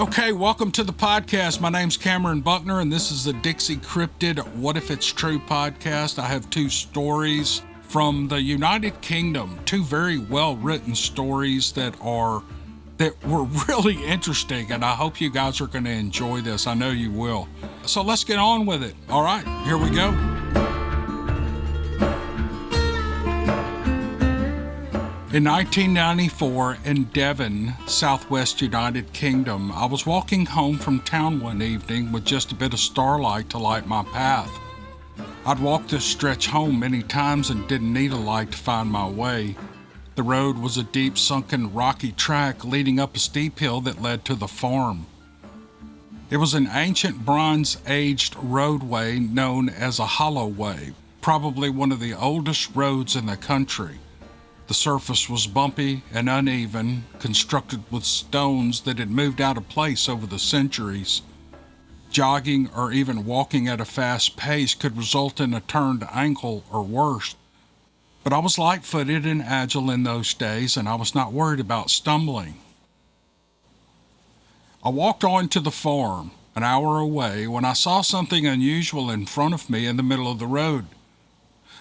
Okay, welcome to the podcast. My name's Cameron Buckner, and this is the Dixie Cryptid What If It's True podcast. I have two stories from the United Kingdom, two very well-written stories that were really interesting, and I hope you guys are going to enjoy this. I know you will. So let's get on with it. All right, here we go. In 1994, in Devon, southwest United Kingdom, I was walking home from town one evening with just a bit of starlight to light my path. I'd walked this stretch home many times and didn't need a light to find my way. The road was a deep, sunken, rocky track leading up a steep hill that led to the farm. It was an ancient bronze-aged roadway known as a hollowway, probably one of the oldest roads in the country. The surface was bumpy and uneven, constructed with stones that had moved out of place over the centuries. Jogging or even walking at a fast pace could result in a turned ankle or worse. But I was light-footed and agile in those days, and I was not worried about stumbling. I walked on to the farm, an hour away, when I saw something unusual in front of me in the middle of the road.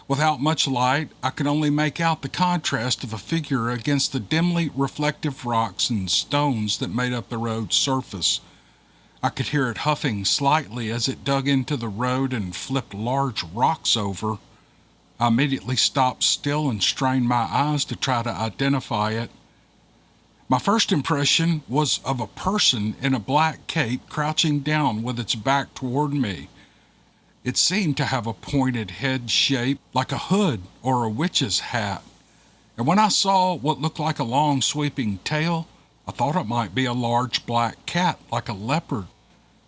Without much light, I could only make out the contrast of a figure against the dimly reflective rocks and stones that made up the road's surface. I could hear it huffing slightly as it dug into the road and flipped large rocks over. I immediately stopped still and strained my eyes to try to identify it. My first impression was of a person in a black cape crouching down with its back toward me. It seemed to have a pointed head shape like a hood or a witch's hat. And when I saw what looked like a long sweeping tail, I thought it might be a large black cat like a leopard.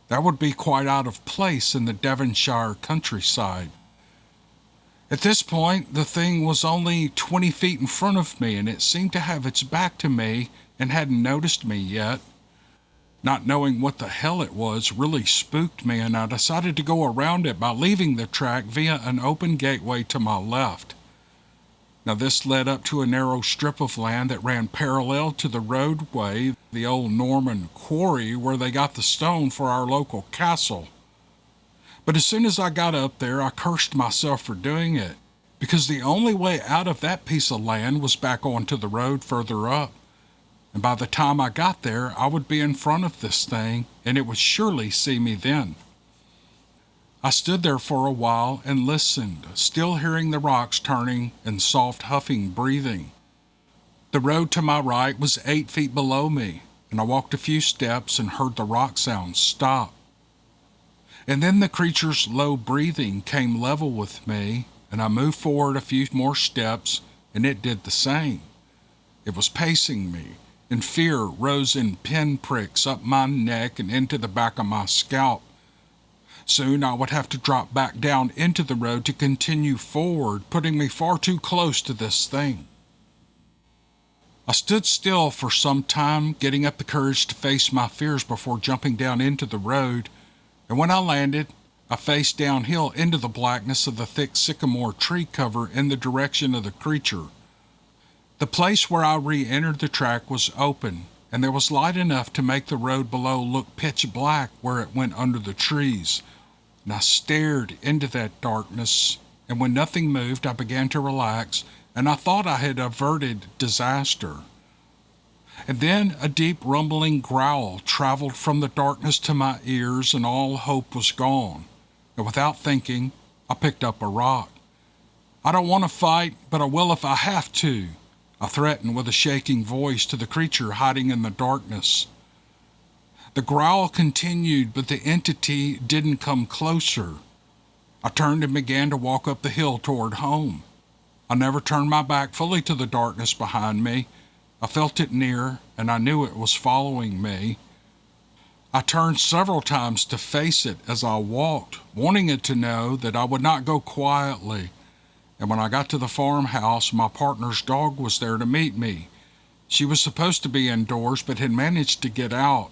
That would be quite out of place in the Devonshire countryside. At this point, the thing was only 20 feet in front of me, and it seemed to have its back to me and hadn't noticed me yet. Not knowing what the hell it was really spooked me, and I decided to go around it by leaving the track via an open gateway to my left. Now this led up to a narrow strip of land that ran parallel to the roadway, the old Norman quarry where they got the stone for our local castle. But as soon as I got up there, I cursed myself for doing it, because the only way out of that piece of land was back onto the road further up. And by the time I got there, I would be in front of this thing, and it would surely see me then. I stood there for a while and listened, still hearing the rocks turning and soft huffing breathing. The road to my right was 8 feet below me, and I walked a few steps and heard the rock sounds stop. And then the creature's low breathing came level with me, and I moved forward a few more steps, and it did the same. It was pacing me, and fear rose in pinpricks up my neck and into the back of my scalp. Soon I would have to drop back down into the road to continue forward, putting me far too close to this thing. I stood still for some time, getting up the courage to face my fears before jumping down into the road, and when I landed, I faced downhill into the blackness of the thick sycamore tree cover in the direction of the creature. The place where I re-entered the track was open, and there was light enough to make the road below look pitch black where it went under the trees. And I stared into that darkness, and when nothing moved, I began to relax, and I thought I had averted disaster. And then a deep rumbling growl traveled from the darkness to my ears, and all hope was gone. And without thinking, I picked up a rock. I don't want to fight, but I will if I have to, I threatened with a shaking voice to the creature hiding in the darkness. The growl continued, but the entity didn't come closer. I turned and began to walk up the hill toward home. I never turned my back fully to the darkness behind me. I felt it near, and I knew it was following me. I turned several times to face it as I walked, wanting it to know that I would not go quietly. And when I got to the farmhouse, my partner's dog was there to meet me. She was supposed to be indoors, but had managed to get out.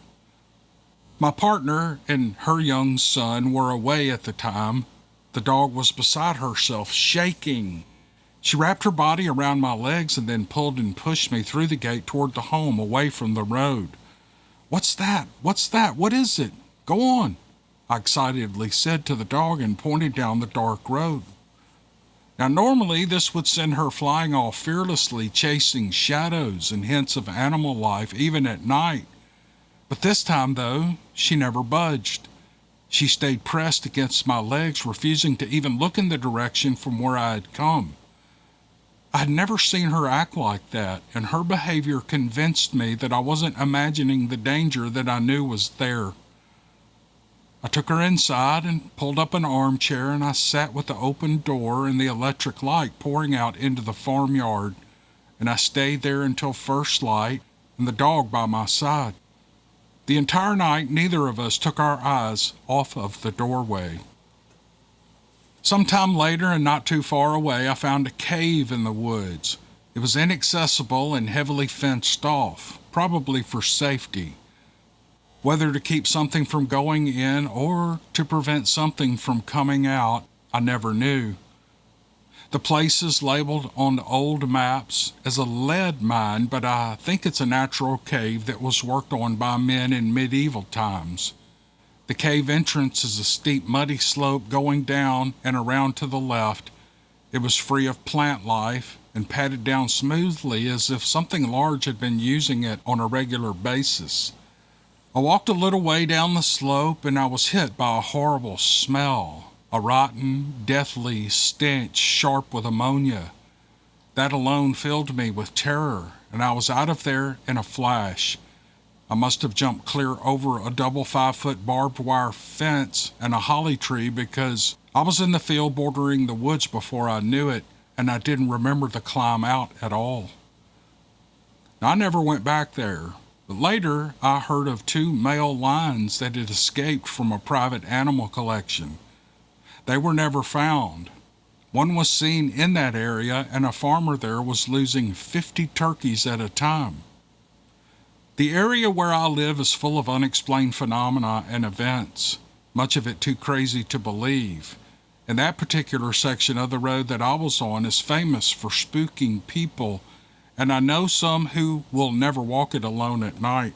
My partner and her young son were away at the time. The dog was beside herself, shaking. She wrapped her body around my legs and then pulled and pushed me through the gate toward the home, away from the road. "What's that? What's that? What is it? Go on," I excitedly said to the dog and pointed down the dark road. Now, normally this would send her flying off fearlessly, chasing shadows and hints of animal life even at night. But this time, though, she never budged. She stayed pressed against my legs, refusing to even look in the direction from where I had come. I had never seen her act like that, and her behavior convinced me that I wasn't imagining the danger that I knew was there. I took her inside and pulled up an armchair, and I sat with the open door and the electric light pouring out into the farmyard, and I stayed there until first light and the dog by my side. The entire night, neither of us took our eyes off of the doorway. Sometime later, and not too far away, I found a cave in the woods. It was inaccessible and heavily fenced off, probably for safety. Whether to keep something from going in or to prevent something from coming out, I never knew. The place is labeled on old maps as a lead mine, but I think it's a natural cave that was worked on by men in medieval times. The cave entrance is a steep, muddy slope going down and around to the left. It was free of plant life and padded down smoothly as if something large had been using it on a regular basis. I walked a little way down the slope and I was hit by a horrible smell, a rotten, deathly stench sharp with ammonia. That alone filled me with terror, and I was out of there in a flash. I must have jumped clear over a double 5-foot barbed wire fence and a holly tree because I was in the field bordering the woods before I knew it, and I didn't remember the climb out at all. Now, I never went back there, but later I heard of 2 male lions that had escaped from a private animal collection. They were never found. One was seen in that area, and a farmer there was losing 50 turkeys at a time. The area where I live is full of unexplained phenomena and events, much of it too crazy to believe. And that particular section of the road that I was on is famous for spooking people, and I know some who will never walk it alone at night.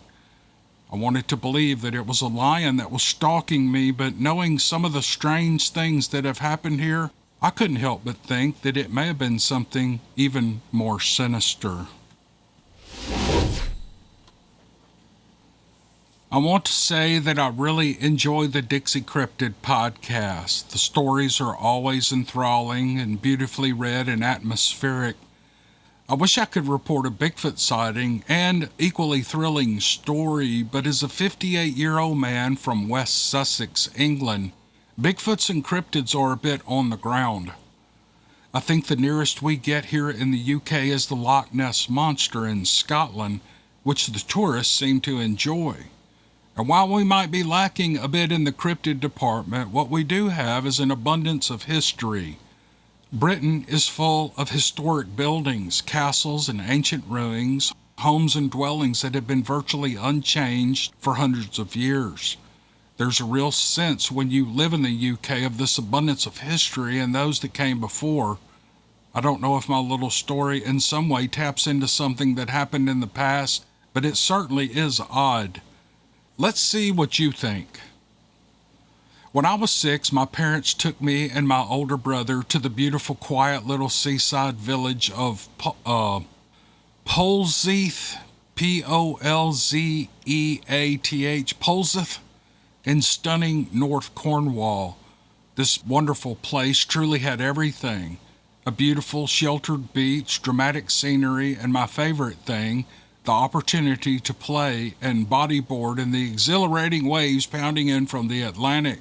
I wanted to believe that it was a lion that was stalking me, but knowing some of the strange things that have happened here, I couldn't help but think that it may have been something even more sinister. I want to say that I really enjoy the Dixie Cryptid podcast. The stories are always enthralling and beautifully read and atmospheric. I wish I could report a Bigfoot sighting and equally thrilling story, but as a 58-year-old man from West Sussex, England, Bigfoots and cryptids are a bit on the ground. I think the nearest we get here in the UK is the Loch Ness Monster in Scotland, which the tourists seem to enjoy. And while we might be lacking a bit in the cryptid department, what we do have is an abundance of history. Britain is full of historic buildings, castles and ancient ruins, homes and dwellings that have been virtually unchanged for hundreds of years. There's a real sense when you live in the UK of this abundance of history and those that came before. I don't know if my little story in some way taps into something that happened in the past, but it certainly is odd. Let's see what you think. When I was 6, my parents took me and my older brother to the beautiful, quiet little seaside village of Polzeath, Polzeath, Polzeath, in stunning North Cornwall. This wonderful place truly had everything. A beautiful, sheltered beach, dramatic scenery, and my favorite thing, the opportunity to play and bodyboard in the exhilarating waves pounding in from the Atlantic.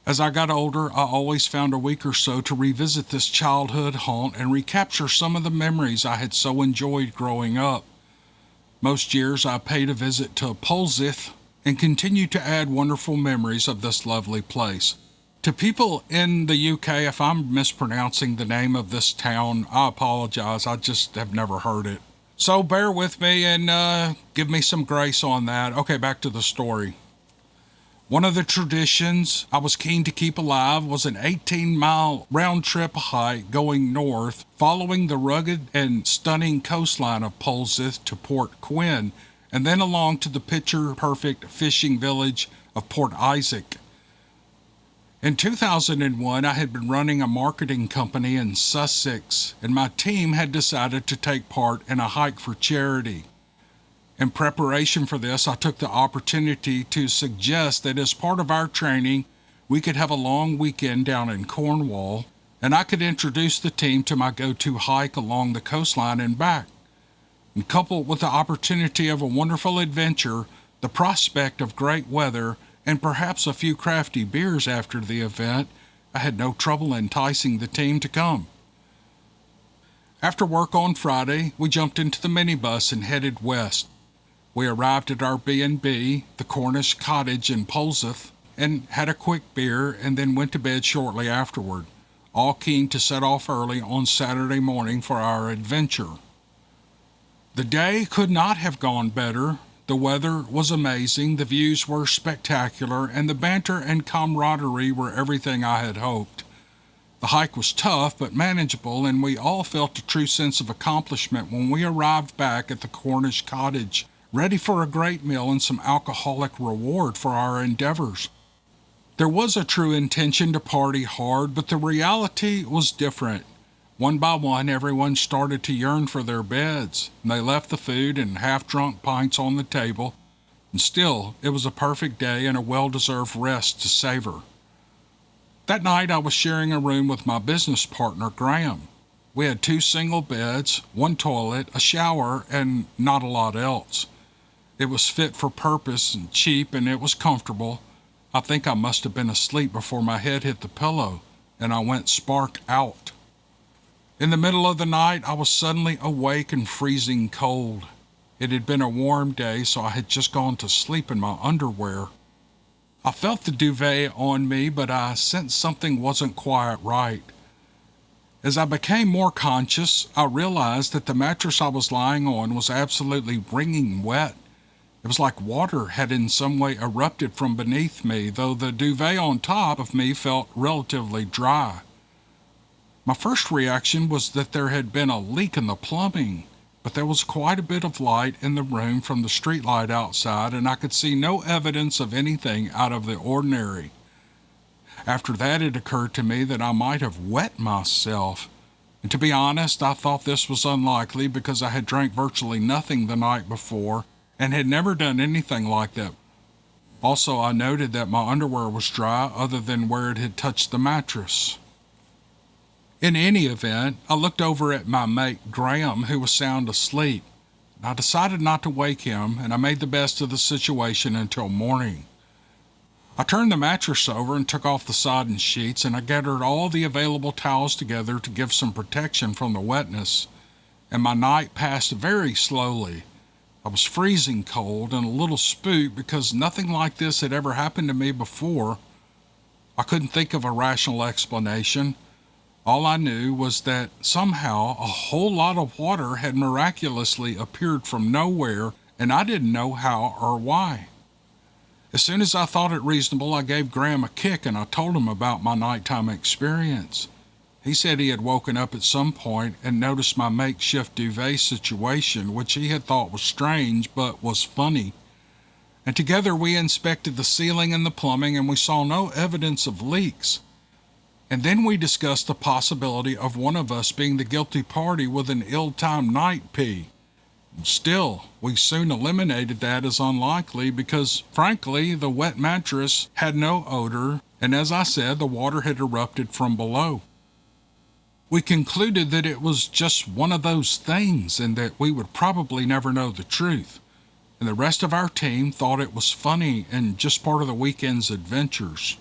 As I got older, I always found a week or so to revisit this childhood haunt and recapture some of the memories I had so enjoyed growing up. Most years I paid a visit to Polzeath and continue to add wonderful memories of this lovely place. To people in the UK, if I'm mispronouncing the name of this town, I apologize. I just have never heard it. So bear with me and give me some grace on that. Okay, back to the story. One of the traditions I was keen to keep alive was an 18-mile round-trip hike going north, following the rugged and stunning coastline of Polzeath to Port Quinn, and then along to the picture-perfect fishing village of Port Isaac. In 2001, I had been running a marketing company in Sussex, and my team had decided to take part in a hike for charity. In preparation for this, I took the opportunity to suggest that as part of our training, we could have a long weekend down in Cornwall, and I could introduce the team to my go-to hike along the coastline and back. And coupled with the opportunity of a wonderful adventure, the prospect of great weather, and perhaps a few crafty beers after the event, I had no trouble enticing the team to come. After work on Friday, we jumped into the minibus and headed west. We arrived at our B&B, the Cornish Cottage in Polseth, and had a quick beer and then went to bed shortly afterward, all keen to set off early on Saturday morning for our adventure. The day could not have gone better. The weather was amazing, the views were spectacular, and the banter and camaraderie were everything I had hoped. The hike was tough but manageable, and we all felt a true sense of accomplishment when we arrived back at the Cornish Cottage, ready for a great meal and some alcoholic reward for our endeavors. There was a true intention to party hard, but the reality was different. One by one, everyone started to yearn for their beds, and they left the food and half-drunk pints on the table, and still, it was a perfect day and a well-deserved rest to savor. That night, I was sharing a room with my business partner, Graham. We had 2 single beds, 1 toilet, a shower, and not a lot else. It was fit for purpose and cheap, and it was comfortable. I think I must have been asleep before my head hit the pillow, and I went spark out. In the middle of the night, I was suddenly awake and freezing cold. It had been a warm day, so I had just gone to sleep in my underwear. I felt the duvet on me, but I sensed something wasn't quite right. As I became more conscious, I realized that the mattress I was lying on was absolutely wringing wet. It was like water had in some way erupted from beneath me, though the duvet on top of me felt relatively dry. My first reaction was that there had been a leak in the plumbing, but there was quite a bit of light in the room from the streetlight outside, and I could see no evidence of anything out of the ordinary. After that, it occurred to me that I might have wet myself. And to be honest, I thought this was unlikely because I had drank virtually nothing the night before and had never done anything like that. Also, I noted that my underwear was dry other than where it had touched the mattress. In any event, I looked over at my mate Graham, who was sound asleep. I decided not to wake him, and I made the best of the situation until morning. I turned the mattress over and took off the sodden sheets, and I gathered all the available towels together to give some protection from the wetness, and my night passed very slowly. I was freezing cold and a little spooked because nothing like this had ever happened to me before. I couldn't think of a rational explanation. All I knew was that somehow a whole lot of water had miraculously appeared from nowhere, and I didn't know how or why. As soon as I thought it reasonable, I gave Graham a kick and I told him about my nighttime experience. He said he had woken up at some point and noticed my makeshift duvet situation, which he had thought was strange but was funny. And together we inspected the ceiling and the plumbing, and we saw no evidence of leaks. And then we discussed the possibility of one of us being the guilty party with an ill-timed night pee. Still, we soon eliminated that as unlikely because, frankly, the wet mattress had no odor, and as I said, the water had erupted from below. We concluded that it was just one of those things and that we would probably never know the truth, and the rest of our team thought it was funny and just part of the weekend's adventures.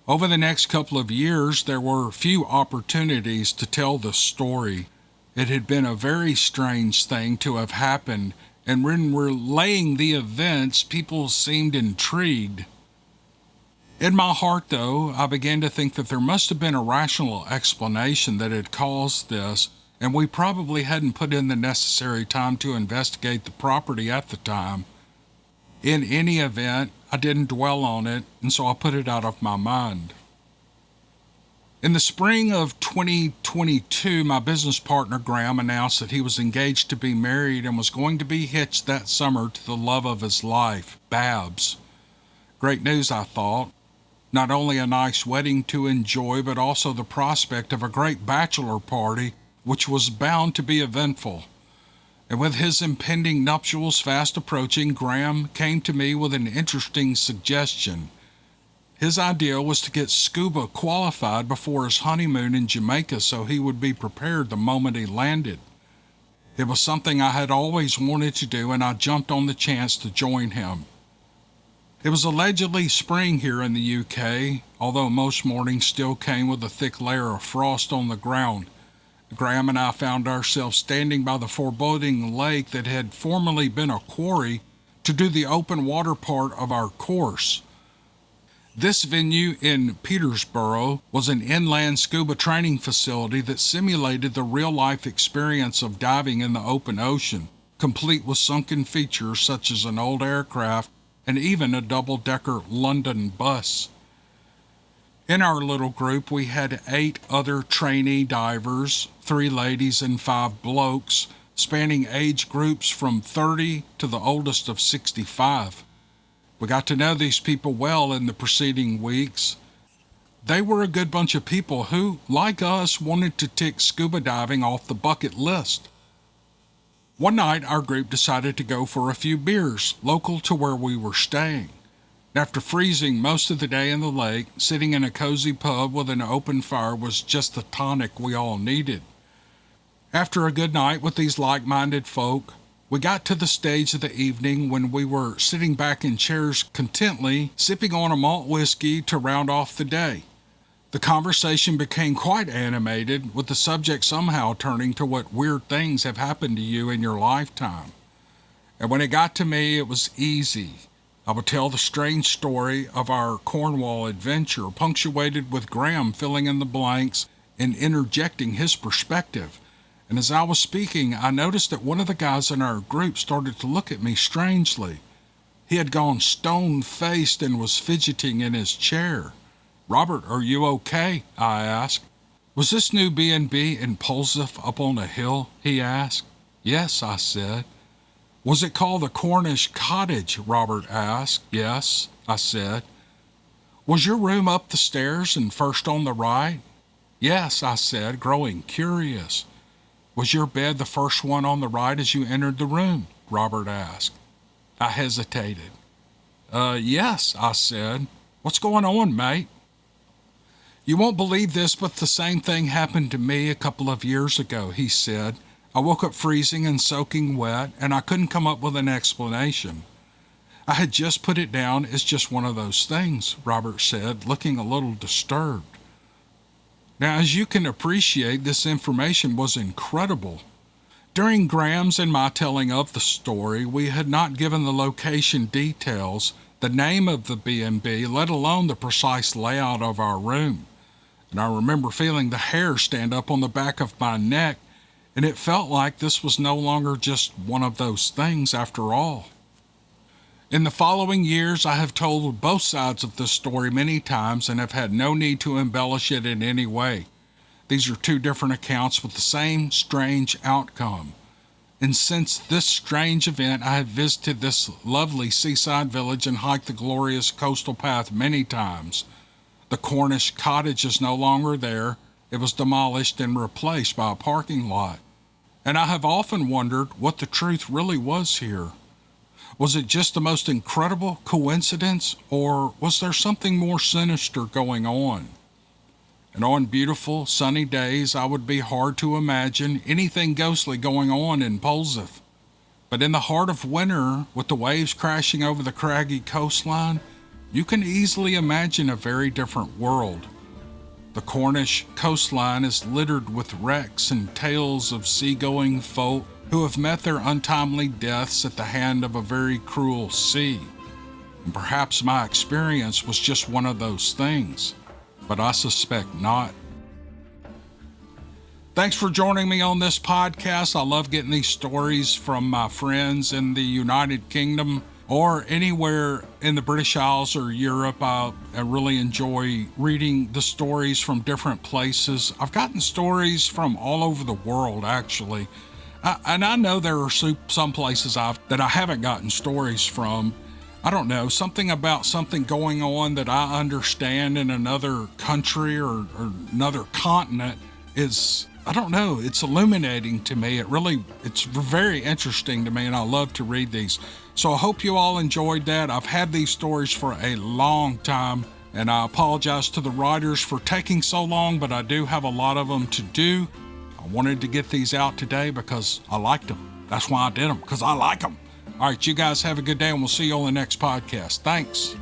Over the next couple of years, there were few opportunities to tell the story. It had been a very strange thing to have happened, and when relaying the events, people seemed intrigued. In my heart, though, I began to think that there must have been a rational explanation that had caused this, and we probably hadn't put in the necessary time to investigate the property at the time. In any event, I didn't dwell on it, and so I put it out of my mind. In the spring of 2022, my business partner Graham announced that he was engaged to be married and was going to be hitched that summer to the love of his life, Babs. Great news, I thought. Not only a nice wedding to enjoy, but also the prospect of a great bachelor party, which was bound to be eventful. And with his impending nuptials fast approaching, Graham came to me with an interesting suggestion. His idea was to get scuba qualified before his honeymoon in Jamaica so he would be prepared the moment he landed. It was something I had always wanted to do, and I jumped on the chance to join him. It was allegedly spring here in the UK, although most mornings still came with a thick layer of frost on the ground. Graham and I found ourselves standing by the foreboding lake that had formerly been a quarry to do the open water part of our course. This venue in Peterborough was an inland scuba training facility that simulated the real-life experience of diving in the open ocean, complete with sunken features such as an old aircraft and even a double-decker London bus. In our little group, we had 8 other trainee divers, 3 ladies and 5 blokes, spanning age groups from 30 to the oldest of 65. We got to know these people well in the preceding weeks. They were a good bunch of people who, like us, wanted to tick scuba diving off the bucket list. One night, our group decided to go for a few beers, local to where we were staying. After freezing most of the day in the lake, sitting in a cozy pub with an open fire was just the tonic we all needed. After a good night with these like-minded folk, we got to the stage of the evening when we were sitting back in chairs contently, sipping on a malt whiskey to round off the day. The conversation became quite animated, with the subject somehow turning to what weird things have happened to you in your lifetime. And when it got to me, it was easy. I would tell the strange story of our Cornwall adventure, punctuated with Graham filling in the blanks and interjecting his perspective. And as I was speaking, I noticed that one of the guys in our group started to look at me strangely. He had gone stone-faced and was fidgeting in his chair. "Robert, are you okay?" I asked. "Was this new B&B impulsive up on a hill?" he asked. "Yes," I said. "Was it called the Cornish Cottage?" Robert asked. "Yes," I said. "Was your room up the stairs and first on the right?" "Yes," I said, growing curious. "Was your bed the first one on the right as you entered the room?" Robert asked. I hesitated. Yes," I said. "What's going on, mate?" "You won't believe this, but the same thing happened to me a couple of years ago," he said. "I woke up freezing and soaking wet, and I couldn't come up with an explanation. I had just put it down as just one of those things," Robert said, looking a little disturbed. Now, as you can appreciate, this information was incredible. During Graham's and my telling of the story, we had not given the location details, the name of the B&B, let alone the precise layout of our room. And I remember feeling the hair stand up on the back of my neck, and it felt like this was no longer just one of those things after all. In the following years, I have told both sides of this story many times and have had no need to embellish it in any way. These are 2 different accounts with the same strange outcome. And since this strange event, I have visited this lovely seaside village and hiked the glorious coastal path many times. The Cornish Cottage is no longer there. It was demolished and replaced by a parking lot. And I have often wondered what the truth really was here. Was it just the most incredible coincidence, or was there something more sinister going on? And on beautiful, sunny days, I would be hard to imagine anything ghostly going on in Polzeath. But in the heart of winter, with the waves crashing over the craggy coastline, you can easily imagine a very different world. The Cornish coastline is littered with wrecks and tales of seagoing folk who have met their untimely deaths at the hand of a very cruel sea. And perhaps my experience was just one of those things, but I suspect not. Thanks for joining me on this podcast. I love getting these stories from my friends in the United Kingdom or anywhere in the British Isles or Europe. I really enjoy reading the stories from different places. I've gotten stories from all over the world, actually. And I know there are some places that I haven't gotten stories from. I don't know, something about something going on that I understand in another country or another continent is, I don't know, it's illuminating to me. It's very interesting to me, and I love to read these. So I hope you all enjoyed that. I've had these stories for a long time, and I apologize to the writers for taking so long, but I do have a lot of them to do. I wanted to get these out today because I liked them. That's why I did them, because I like them. All right, you guys have a good day, and we'll see you on the next podcast. Thanks.